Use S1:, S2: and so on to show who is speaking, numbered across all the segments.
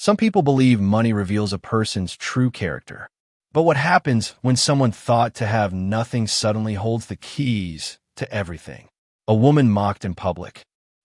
S1: Some people believe money reveals a person's true character. But what happens when someone thought to have nothing suddenly holds the keys to everything? A woman mocked in public,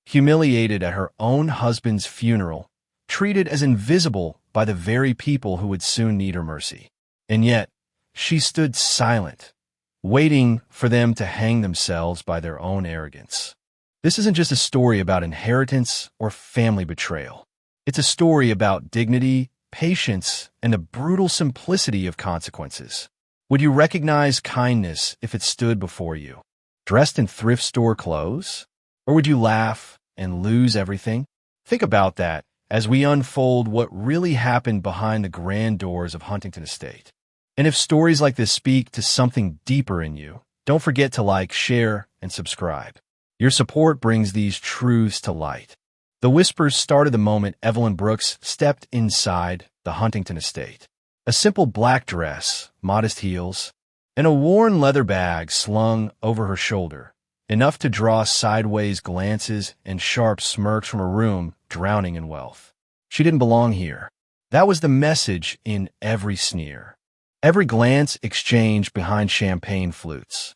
S1: humiliated at her own husband's funeral, treated as invisible by the very people who would soon need her mercy. And yet, she stood silent, waiting for them to hang themselves by their own arrogance. This isn't just a story about inheritance or family betrayal. It's a story about dignity, patience, and the brutal simplicity of consequences. Would you recognize kindness if it stood before you, dressed in thrift store clothes? Or would you laugh and lose everything? Think about that as we unfold what really happened behind the grand doors of Huntington Estate. And if stories like this speak to something deeper in you, don't forget to like, share, and subscribe. Your support brings these truths to light. The whispers started the moment Evelyn Brooks stepped inside the Huntington Estate. A simple black dress, modest heels, and a worn leather bag slung over her shoulder, enough to draw sideways glances and sharp smirks from a room drowning in wealth. She didn't belong here. That was the message in every sneer, every glance exchanged behind champagne flutes.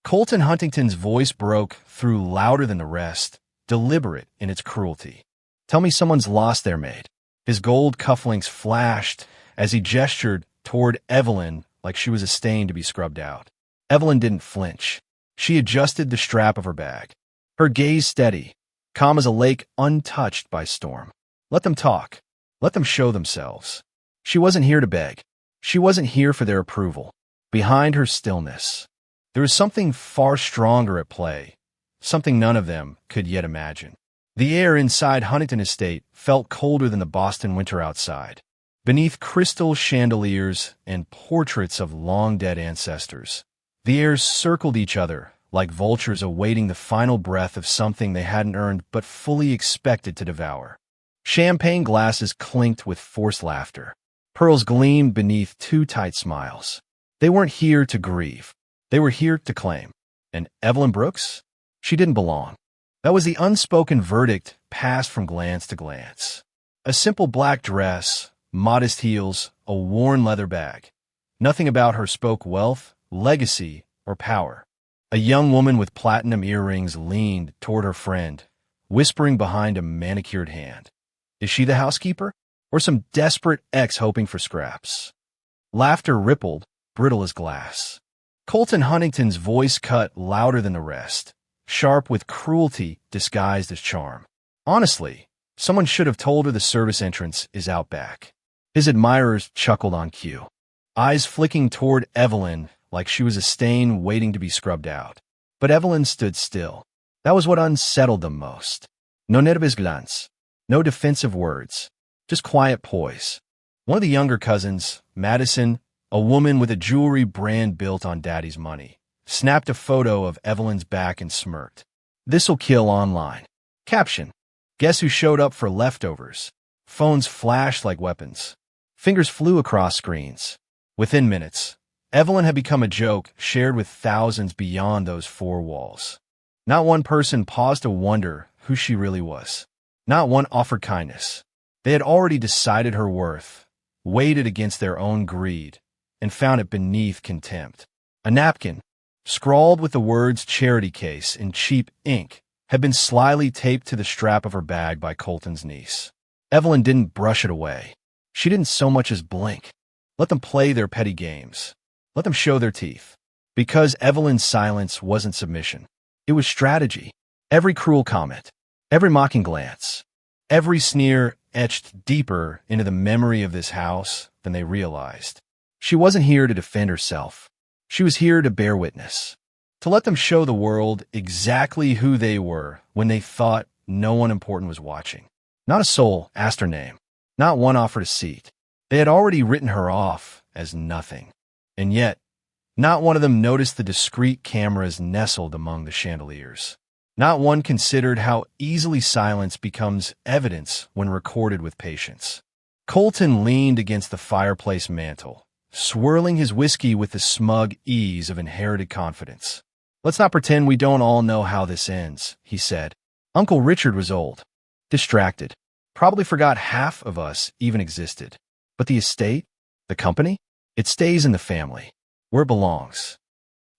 S1: Colton Huntington's voice broke through louder than the rest, deliberate in its cruelty. Tell me someone's lost their maid. His gold cufflinks flashed as he gestured toward Evelyn like she was a stain to be scrubbed out. Evelyn didn't flinch. She adjusted the strap of her bag, her gaze steady, calm as a lake untouched by storm. Let them talk. Let them show themselves. She wasn't here to beg. She wasn't here for their approval. Behind her stillness, there was something far stronger at play, something none of them could yet imagine. The air inside Huntington Estate felt colder than the Boston winter outside. Beneath crystal chandeliers and portraits of long-dead ancestors, the airs circled each other like vultures awaiting the final breath of something they hadn't earned but fully expected to devour. Champagne glasses clinked with forced laughter. Pearls gleamed beneath too tight smiles. They weren't here to grieve. They were here to claim. And Evelyn Brooks? She didn't belong. That was the unspoken verdict passed from glance to glance. A simple black dress, modest heels, a worn leather bag. Nothing about her spoke wealth, legacy, or power. A young woman with platinum earrings leaned toward her friend, whispering behind a manicured hand. Is she the housekeeper? Or some desperate ex hoping for scraps? Laughter rippled, brittle as glass. Colton Huntington's voice cut louder than the rest, sharp with cruelty disguised as charm. Honestly, someone should have told her the service entrance is out back. His admirers chuckled on cue, eyes flicking toward Evelyn like she was a stain waiting to be scrubbed out. But Evelyn stood still. That was what unsettled them most. No nervous glance, no defensive words, just quiet poise. One of the younger cousins, Madison, a woman with a jewelry brand built on Daddy's money, snapped a photo of Evelyn's back and smirked. This'll kill online. Caption: Guess who showed up for leftovers? Phones flashed like weapons. Fingers flew across screens. Within minutes, Evelyn had become a joke shared with thousands beyond those four walls. Not one person paused to wonder who she really was. Not one offered kindness. They had already decided her worth, weighed it against their own greed, and found it beneath contempt. A napkin, scrawled with the words charity case in cheap ink, had been slyly taped to the strap of her bag by Colton's niece. Evelyn didn't brush it away. She didn't so much as blink. Let them play their petty games. Let them show their teeth. Because Evelyn's silence wasn't submission. It was strategy. Every cruel comment, every mocking glance, every sneer etched deeper into the memory of this house than they realized. She wasn't here to defend herself. She was here to bear witness. To let them show the world exactly who they were when they thought no one important was watching. Not a soul asked her name. Not one offered a seat. They had already written her off as nothing. And yet, not one of them noticed the discreet cameras nestled among the chandeliers. Not one considered how easily silence becomes evidence when recorded with patience. Colton leaned against the fireplace mantel, swirling his whiskey with the smug ease of inherited confidence. Let's not pretend we don't all know how this ends, he said. Uncle Richard was old, distracted, Probably forgot half of us even existed. But the estate? The company? It stays in the family, where it belongs.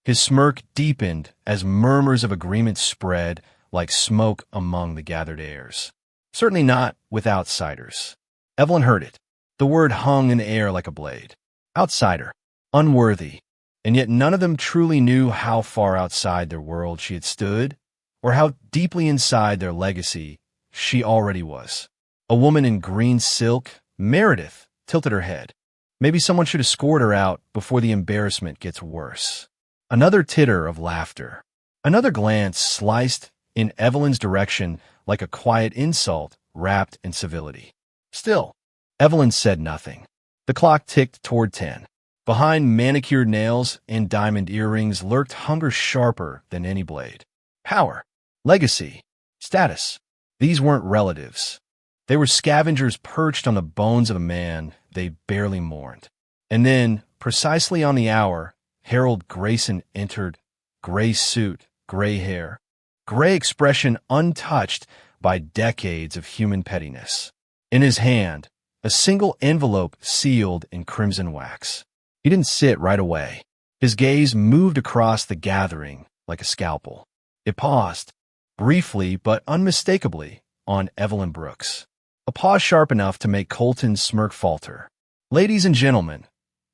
S1: His smirk deepened as murmurs of agreement spread like smoke among the gathered heirs. Certainly not with outsiders. Evelyn heard it. The word hung in the air like a blade. Outsider. Unworthy. And yet none of them truly knew how far outside their world she had stood, or how deeply inside their legacy she already was. A woman in green silk, Meredith, tilted her head. Maybe someone should escort her out before the embarrassment gets worse. Another titter of laughter. Another glance sliced in Evelyn's direction like a quiet insult wrapped in civility. Still, Evelyn said nothing. The clock ticked toward 10. Behind manicured nails and diamond earrings lurked hunger sharper than any blade. Power, legacy, status. These weren't relatives. They were scavengers perched on the bones of a man they barely mourned. And then, precisely on the hour, Harold Grayson entered, gray suit, gray hair, gray expression untouched by decades of human pettiness. In his hand, a single envelope sealed in crimson wax. He didn't sit right away. His gaze moved across the gathering like a scalpel. It paused, briefly but unmistakably, on Evelyn Brooks. A pause sharp enough to make Colton's smirk falter. "Ladies and gentlemen,"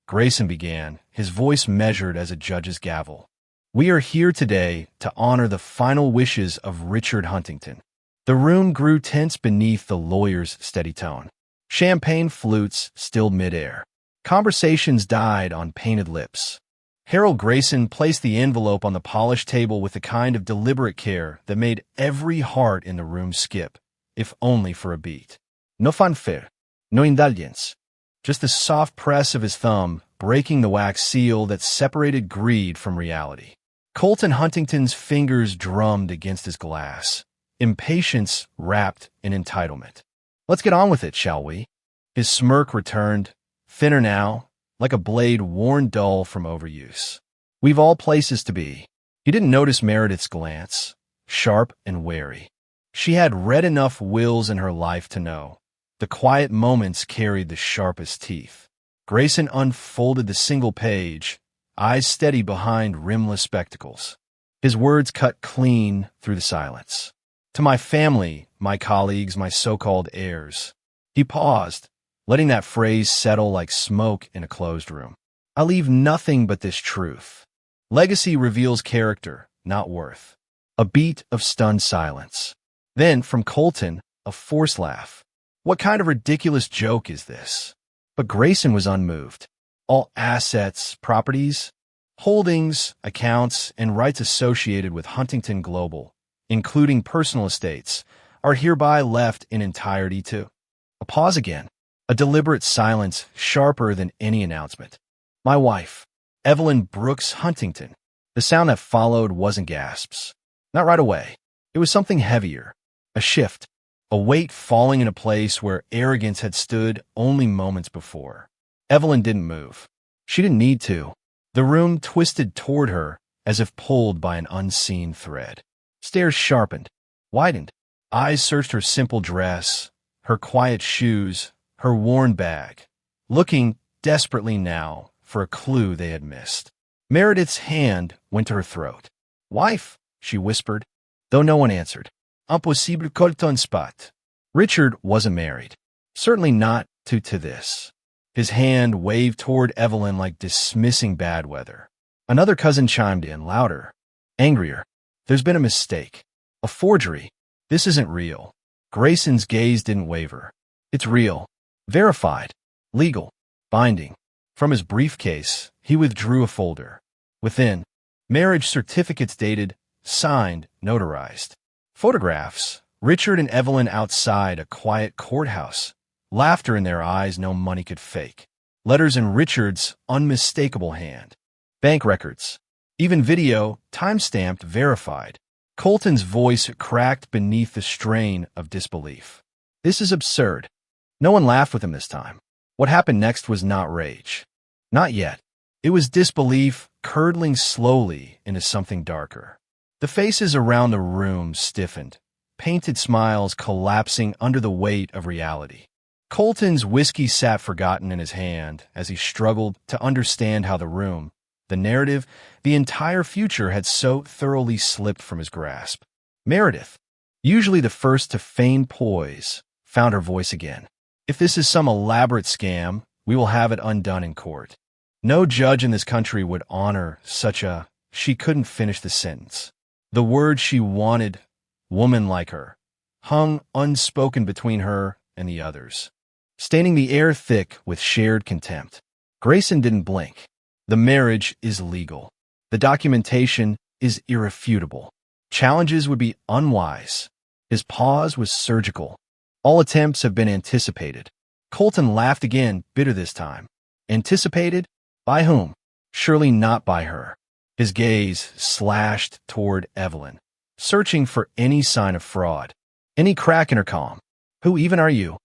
S1: Grayson began, his voice measured as a judge's gavel. "We are here today to honor the final wishes of Richard Huntington." The room grew tense beneath the lawyer's steady tone. Champagne flutes stilled midair. Conversations died on painted lips. Harold Grayson placed the envelope on the polished table with the kind of deliberate care that made every heart in the room skip, if only for a beat. No fanfare, no indulgence. Just the soft press of his thumb, breaking the wax seal that separated greed from reality. Colton Huntington's fingers drummed against his glass, impatience wrapped in entitlement. "Let's get on with it, shall we?" His smirk returned, thinner now, like a blade worn dull from overuse. "We've all places to be." He didn't notice Meredith's glance, sharp and wary. She had read enough wills in her life to know. The quiet moments carried the sharpest teeth. Grayson unfolded the single page, eyes steady behind rimless spectacles. His words cut clean through the silence. "To my family, my colleagues, my so-called heirs." He paused, letting that phrase settle like smoke in a closed room. "I leave nothing but this truth. Legacy reveals character, not worth." A beat of stunned silence. Then, from Colton, a forced laugh. "What kind of ridiculous joke is this?" But Grayson was unmoved. "All assets, properties, holdings, accounts, and rights associated with Huntington Global, including personal estates, are hereby left in entirety too." A pause again. A deliberate silence sharper than any announcement. "My wife, Evelyn Brooks Huntington." The sound that followed wasn't gasps. Not right away. It was something heavier. A shift. A weight falling in a place where arrogance had stood only moments before. Evelyn didn't move. She didn't need to. The room twisted toward her as if pulled by an unseen thread. Stares sharpened, widened. Eyes searched her simple dress, her quiet shoes, her worn bag, looking desperately now for a clue they had missed. Meredith's hand went to her throat. "Wife," she whispered, though no one answered. "Impossible Colton spot." Richard wasn't married. Certainly not to this. His hand waved toward Evelyn like dismissing bad weather. Another cousin chimed in, louder, angrier. "There's been a mistake. A forgery. This isn't real." Grayson's gaze didn't waver. "It's real. Verified. Legal. Binding." From his briefcase, he withdrew a folder. Within, marriage certificates dated, signed, notarized. Photographs, Richard and Evelyn outside a quiet courthouse, laughter in their eyes no money could fake. Letters in Richard's unmistakable hand. Bank records. Even video, time-stamped, verified. Colton's voice cracked beneath the strain of disbelief. "This is absurd." No one laughed with him this time. What happened next was not rage. Not yet. It was disbelief curdling slowly into something darker. The faces around the room stiffened, painted smiles collapsing under the weight of reality. Colton's whiskey sat forgotten in his hand as he struggled to understand how the room, the narrative, the entire future had so thoroughly slipped from his grasp. Meredith, usually the first to feign poise, found her voice again. If this is some elaborate scam, we will have it undone in court. No judge in this country would honor such a... She couldn't finish the sentence. The word she wanted, woman like her, hung unspoken between her and the others, staining the air thick with shared contempt. Grayson didn't blink. The marriage is legal. The documentation is irrefutable. Challenges would be unwise. His pause was surgical. All attempts have been anticipated. Colton laughed again, bitter this time. Anticipated? By whom? Surely not by her. His gaze slashed toward Evelyn, searching for any sign of fraud, any crack in her calm. Who even are you?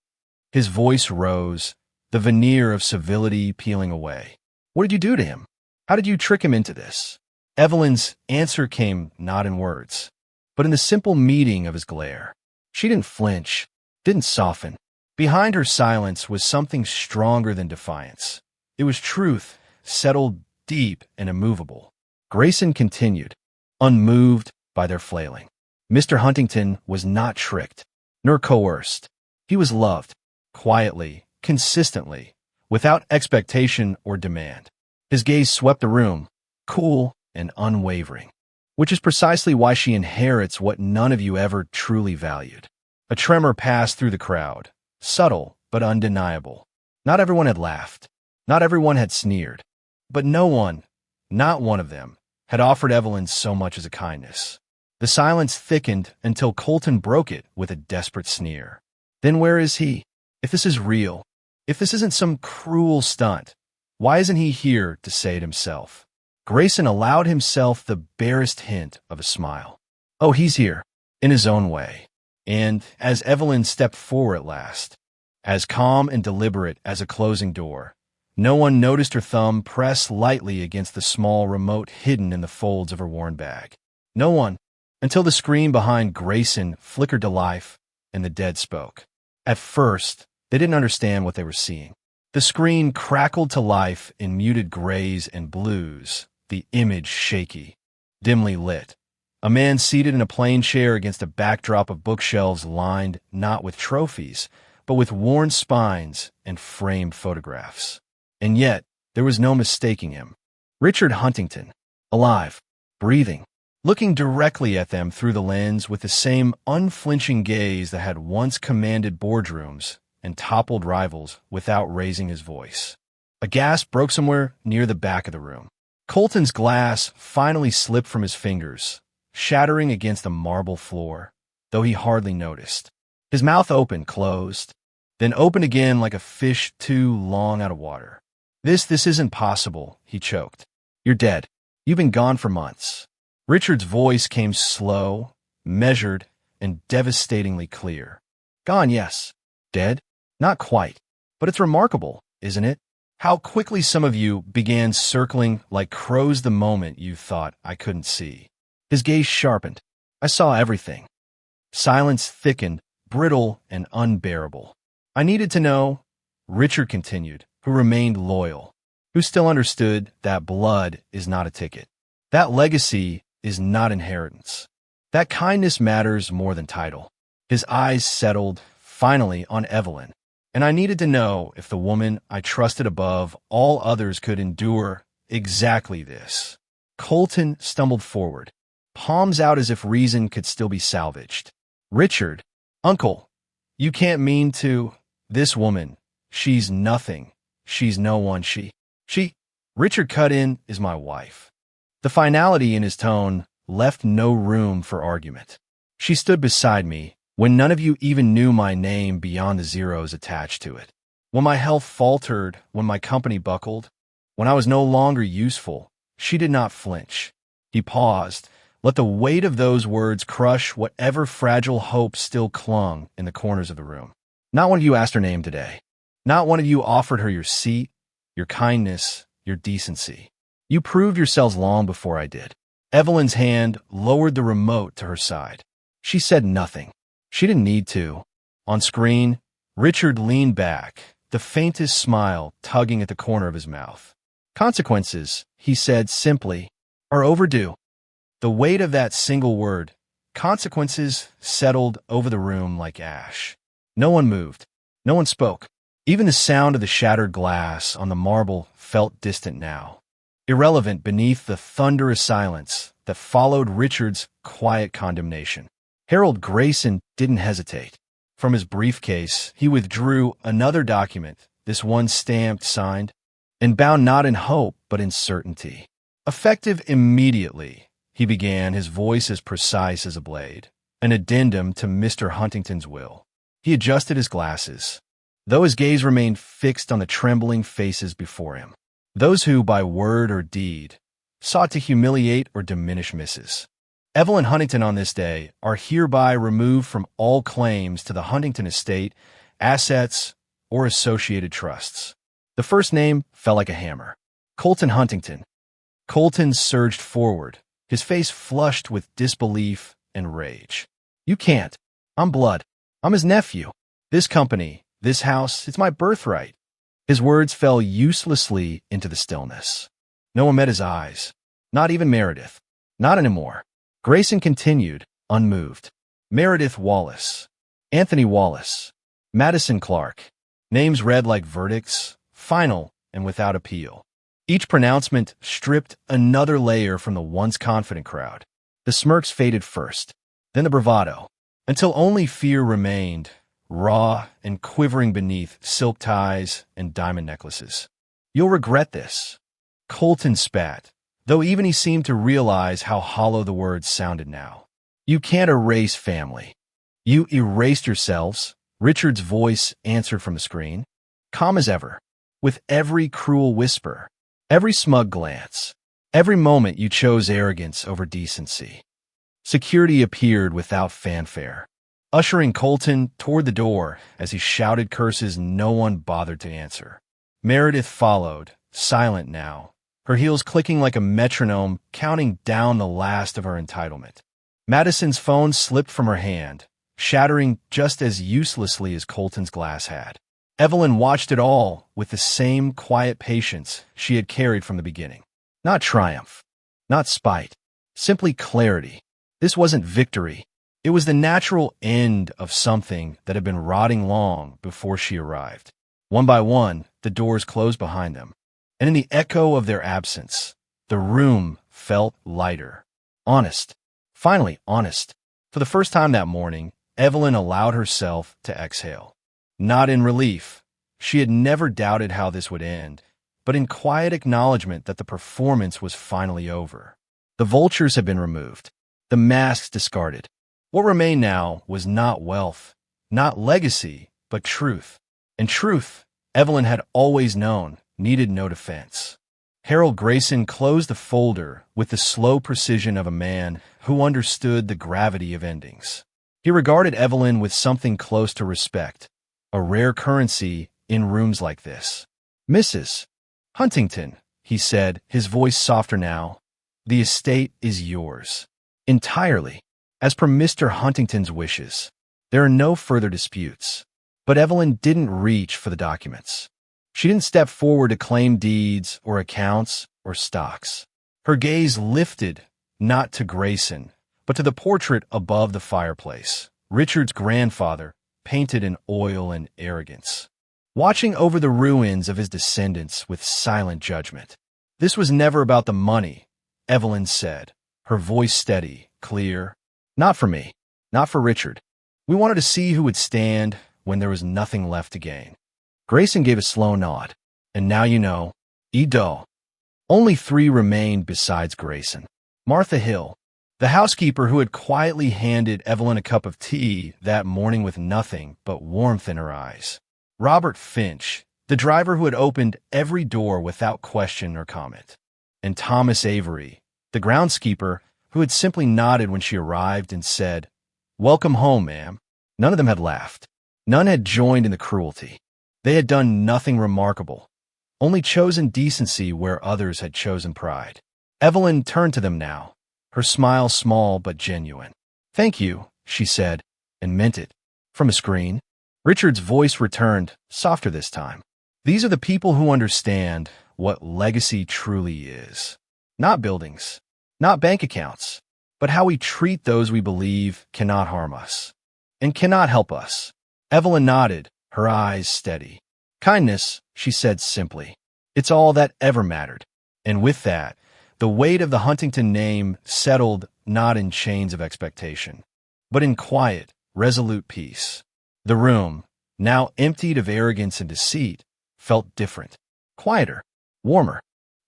S1: His voice rose, the veneer of civility peeling away. What did you do to him? How did you trick him into this? Evelyn's answer came not in words, but in the simple meeting of his glare. She didn't flinch, didn't soften. Behind her silence was something stronger than defiance. It was truth, settled deep and immovable. Grayson continued, unmoved by their flailing. Mr. Huntington was not tricked, nor coerced. He was loved, quietly, consistently, without expectation or demand. His gaze swept the room, cool and unwavering, which is precisely why she inherits what none of you ever truly valued. A tremor passed through the crowd, subtle but undeniable. Not everyone had laughed. Not everyone had sneered. But no one, not one of them, had offered Evelyn so much as a kindness. The silence thickened until Colton broke it with a desperate sneer. Then where is he? If this is real, if this isn't some cruel stunt, why isn't he here to say it himself? Grayson allowed himself the barest hint of a smile. Oh, he's here, in his own way. And as Evelyn stepped forward at last, as calm and deliberate as a closing door, no one noticed her thumb press lightly against the small remote hidden in the folds of her worn bag. No one, until the screen behind Grayson flickered to life and the dead spoke. At first, they didn't understand what they were seeing. The screen crackled to life in muted grays and blues, the image shaky, dimly lit. A man seated in a plain chair against a backdrop of bookshelves lined not with trophies, but with worn spines and framed photographs. And yet, there was no mistaking him. Richard Huntington, alive, breathing, looking directly at them through the lens with the same unflinching gaze that had once commanded boardrooms and toppled rivals without raising his voice. A gasp broke somewhere near the back of the room. Colton's glass finally slipped from his fingers, shattering against the marble floor, though he hardly noticed. His mouth opened, closed, then opened again like a fish too long out of water. This isn't possible, he choked. You're dead. You've been gone for months. Richard's voice came slow, measured, and devastatingly clear. Gone, yes. Dead? Not quite. But it's remarkable, isn't it? How quickly some of you began circling like crows the moment you thought I couldn't see. His gaze sharpened. I saw everything. Silence thickened, brittle and unbearable. I needed to know, Richard continued, who remained loyal, who still understood that blood is not a ticket. That legacy is not inheritance. That kindness matters more than title. His eyes settled, finally, on Evelyn, and I needed to know if the woman I trusted above all others could endure exactly this. Colton stumbled forward, palms out as if reason could still be salvaged. Richard, Uncle, you can't mean to... This woman, she's nothing. She's no one. She... Richard cut in, is my wife. The finality in his tone left no room for argument. She stood beside me when none of you even knew my name beyond the zeros attached to it. When my health faltered, when my company buckled, when I was no longer useful, she did not flinch. He paused, let the weight of those words crush whatever fragile hope still clung in the corners of the room. Not one of you asked her name today. Not one of you offered her your seat, your kindness, your decency. You proved yourselves long before I did. Evelyn's hand lowered the remote to her side. She said nothing. She didn't need to. On screen, Richard leaned back, the faintest smile tugging at the corner of his mouth. Consequences, he said simply, are overdue. The weight of that single word, consequences, settled over the room like ash. No one moved. No one spoke. Even the sound of the shattered glass on the marble felt distant now, irrelevant beneath the thunderous silence that followed Richard's quiet condemnation. Harold Grayson didn't hesitate. From his briefcase, he withdrew another document, this one stamped, signed, and bound not in hope but in certainty. Effective immediately, he began, his voice as precise as a blade, an addendum to Mr. Huntington's will. He adjusted his glasses, though his gaze remained fixed on the trembling faces before him. Those who, by word or deed, sought to humiliate or diminish Mrs. Evelyn Huntington on this day are hereby removed from all claims to the Huntington estate, assets, or associated trusts. The first name fell like a hammer. Colton Huntington. Colton surged forward, his face flushed with disbelief and rage. You can't. I'm blood. I'm his nephew. This company, this house, it's my birthright. His words fell uselessly into the stillness. No one met his eyes. Not even Meredith. Not anymore. Grayson continued, unmoved. Meredith Wallace. Anthony Wallace. Madison Clark. Names read like verdicts, final and without appeal. Each pronouncement stripped another layer from the once confident crowd. The smirks faded first, then the bravado, until only fear remained, raw and quivering beneath silk ties and diamond necklaces. You'll regret this. Colton spat, though even he seemed to realize how hollow the words sounded now. You can't erase family. You erased yourselves, Richard's voice answered from the screen, calm as ever, with every cruel whisper, every smug glance, every moment you chose arrogance over decency. Security appeared without fanfare, ushering Colton toward the door as he shouted curses no one bothered to answer. Meredith followed, silent now, her heels clicking like a metronome, counting down the last of her entitlement. Madison's phone slipped from her hand, shattering just as uselessly as Colton's glass had. Evelyn watched it all with the same quiet patience she had carried from the beginning. Not triumph, not spite, simply clarity. This wasn't victory. It was the natural end of something that had been rotting long before she arrived. One by one, the doors closed behind them, and in the echo of their absence, the room felt lighter. Honest. Finally honest. For the first time that morning, Evelyn allowed herself to exhale. Not in relief. She had never doubted how this would end, but in quiet acknowledgement that the performance was finally over. The vultures had been removed, the masks discarded. What remained now was not wealth, not legacy, but truth. And truth, Evelyn had always known, needed no defense. Harold Grayson closed the folder with the slow precision of a man who understood the gravity of endings. He regarded Evelyn with something close to respect, a rare currency in rooms like this. Mrs. Huntington, he said, his voice softer now, the estate is yours. Entirely, as per Mr. Huntington's wishes. There are no further disputes. But Evelyn didn't reach for the documents. She didn't step forward to claim deeds or accounts or stocks. Her gaze lifted, not to Grayson, but to the portrait above the fireplace, Richard's grandfather, painted in oil and arrogance, watching over the ruins of his descendants with silent judgment. This was never about the money, Evelyn said, her voice steady, clear. Not for me, not for Richard. We wanted to see who would stand when there was nothing left to gain. Grayson gave a slow nod. And now you know, Edo. Only 3 remained besides Grayson. Martha Hill, the housekeeper who had quietly handed Evelyn a cup of tea that morning with nothing but warmth in her eyes. Robert Finch, the driver who had opened every door without question or comment. And Thomas Avery, the groundskeeper who had simply nodded when she arrived and said, "Welcome home, ma'am." None of them had laughed. None had joined in the cruelty. They had done nothing remarkable, only chosen decency where others had chosen pride. Evelyn turned to them now, her smile small but genuine. "Thank you," she said, and meant it. From a screen, Richard's voice returned, softer this time. These are the people who understand what legacy truly is. Not buildings, not bank accounts, but how we treat those we believe cannot harm us and cannot help us. Evelyn nodded, her eyes steady. Kindness, she said simply. It's all that ever mattered. And with that, the weight of the Huntington name settled not in chains of expectation, but in quiet, resolute peace. The room, now emptied of arrogance and deceit, felt different, quieter, warmer,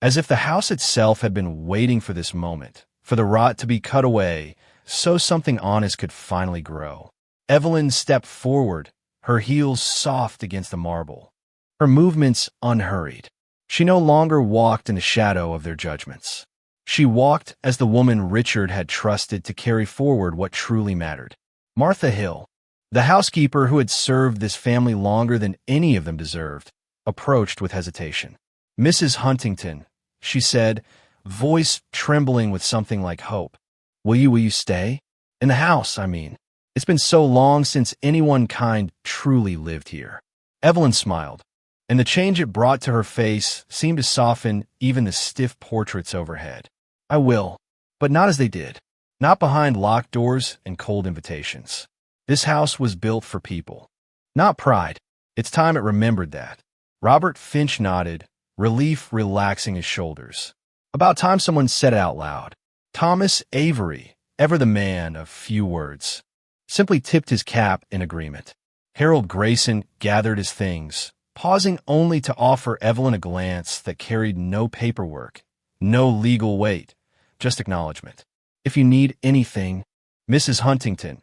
S1: as if the house itself had been waiting for this moment, for the rot to be cut away, so something honest could finally grow. Evelyn stepped forward, her heels soft against the marble, her movements unhurried. She no longer walked in the shadow of their judgments. She walked as the woman Richard had trusted to carry forward what truly mattered. Martha Hill, the housekeeper who had served this family longer than any of them deserved, approached with hesitation. Mrs. Huntington, she said, voice trembling with something like hope. Will you stay? In the house, I mean. It's been so long since anyone kind truly lived here. Evelyn smiled, and the change it brought to her face seemed to soften even the stiff portraits overhead. I will, but not as they did. Not behind locked doors and cold invitations. This house was built for people, not pride. It's time it remembered that. Robert Finch nodded, relief relaxing his shoulders. About time someone said it out loud. Thomas Avery, ever the man of few words, simply tipped his cap in agreement. Harold Grayson gathered his things, pausing only to offer Evelyn a glance that carried no paperwork, no legal weight, just acknowledgement. If you need anything, Mrs. Huntington,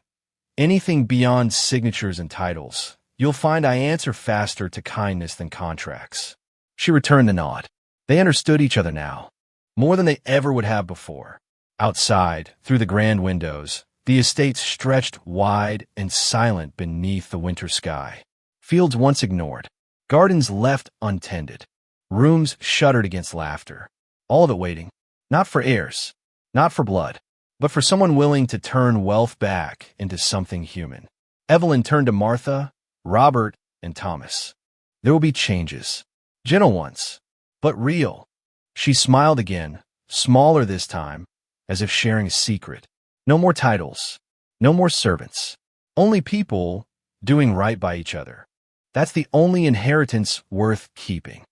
S1: anything beyond signatures and titles, you'll find I answer faster to kindness than contracts. She returned the nod. They understood each other now, more than they ever would have before. Outside, through the grand windows, the estate stretched wide and silent beneath the winter sky. Fields once ignored, gardens left untended, rooms shuddered against laughter. All of it waiting, not for heirs, not for blood, but for someone willing to turn wealth back into something human. Evelyn turned to Martha, Robert, and Thomas. There will be changes, gentle ones, but real. She smiled again, smaller this time, as if sharing a secret. No more titles, no more servants, only people doing right by each other. That's the only inheritance worth keeping.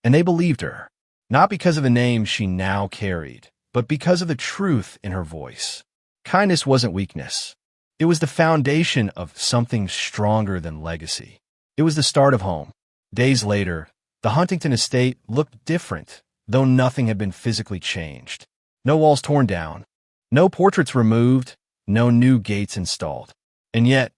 S1: And they believed her, not because of the name she now carried, but because of the truth in her voice. Kindness wasn't weakness. It was the foundation of something stronger than legacy. It was the start of home. Days later, the Huntington estate looked different, though nothing had been physically changed. No walls torn down, no portraits removed, no new gates installed. And yet,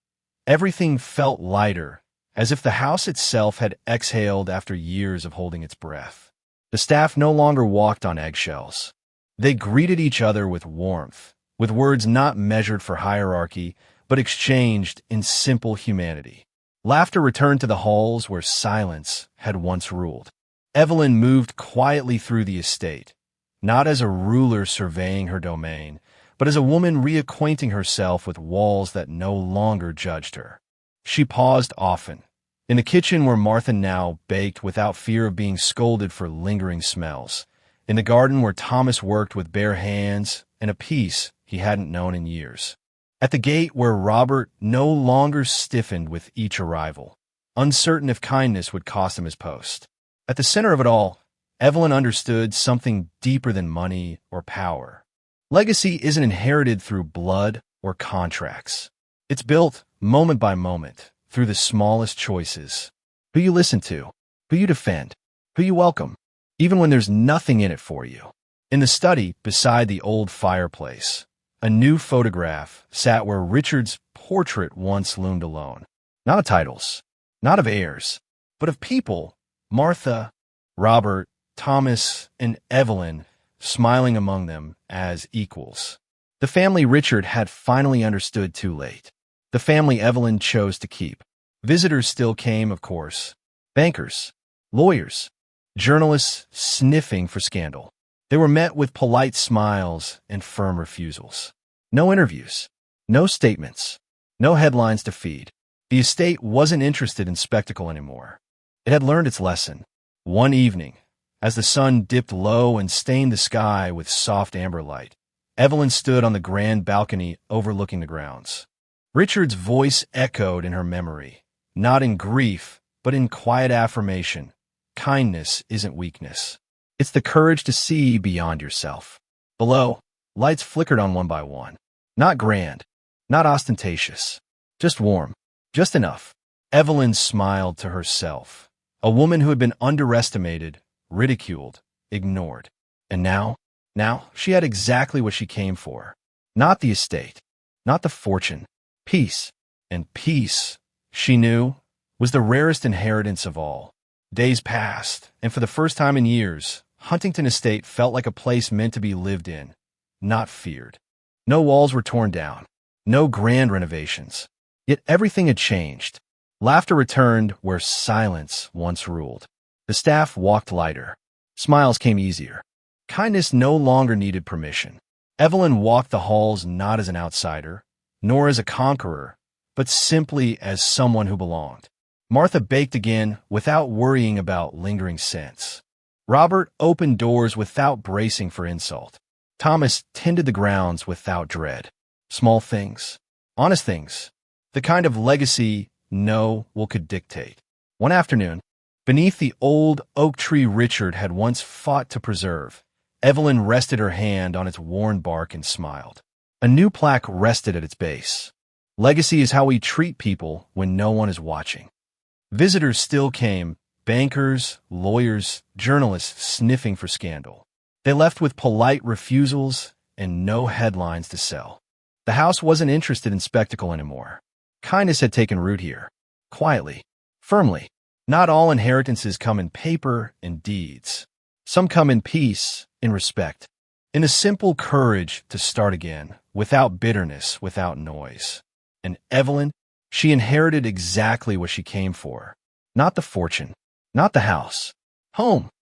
S1: everything felt lighter, as if the house itself had exhaled after years of holding its breath. The staff no longer walked on eggshells. They greeted each other with warmth, with words not measured for hierarchy, but exchanged in simple humanity. Laughter returned to the halls where silence had once ruled. Evelyn moved quietly through the estate, not as a ruler surveying her domain, but as a woman reacquainting herself with walls that no longer judged her. She paused often, in the kitchen where Martha now baked without fear of being scolded for lingering smells, in the garden where Thomas worked with bare hands and a peace he hadn't known in years, at the gate where Robert no longer stiffened with each arrival, uncertain if kindness would cost him his post. At the center of it all, Evelyn understood something deeper than money or power. Legacy isn't inherited through blood or contracts. It's built, moment by moment, through the smallest choices. Who you listen to, who you defend, who you welcome, even when there's nothing in it for you. In the study beside the old fireplace, a new photograph sat where Richard's portrait once loomed alone. Not of titles, not of heirs, but of people, Martha, Robert, Thomas, and Evelyn, smiling among them as equals. The family Richard had finally understood too late. The family Evelyn chose to keep. Visitors still came, of course. Bankers, lawyers, journalists sniffing for scandal. They were met with polite smiles and firm refusals. No interviews, no statements, No headlines to feed. The estate wasn't interested in spectacle anymore. It had learned its lesson. One evening, as the sun dipped low and stained the sky with soft amber light, Evelyn stood on the grand balcony overlooking the grounds. Richard's voice echoed in her memory, not in grief, but in quiet affirmation. Kindness isn't weakness. It's the courage to see beyond yourself. Below, lights flickered on one by one. Not grand, not ostentatious, just warm, just enough. Evelyn smiled to herself, a woman who had been underestimated, ridiculed, ignored. And now she had exactly what she came for. Not the estate, not the fortune, peace. And peace, she knew, was the rarest inheritance of all. Days passed, and for the first time in years, Huntington Estate felt like a place meant to be lived in, not feared. No walls were torn down, no grand renovations. Yet everything had changed. Laughter returned where silence once ruled. The staff walked lighter. Smiles came easier. Kindness no longer needed permission. Evelyn walked the halls not as an outsider, nor as a conqueror, but simply as someone who belonged. Martha baked again without worrying about lingering scents. Robert opened doors without bracing for insult. Thomas tended the grounds without dread. Small things, honest things, the kind of legacy no one could dictate. One afternoon, beneath the old oak tree Richard had once fought to preserve, Evelyn rested her hand on its worn bark and smiled. A new plaque rested at its base. Legacy is how we treat people when no one is watching. Visitors still came, bankers, lawyers, journalists sniffing for scandal. They left with polite refusals and no headlines to sell. The house wasn't interested in spectacle anymore. Kindness had taken root here. Quietly, firmly. Not all inheritances come in paper and deeds. Some come in peace, in respect, in a simple courage to start again, without bitterness, without noise. And Evelyn, she inherited exactly what she came for. Not the fortune, not the house. Home.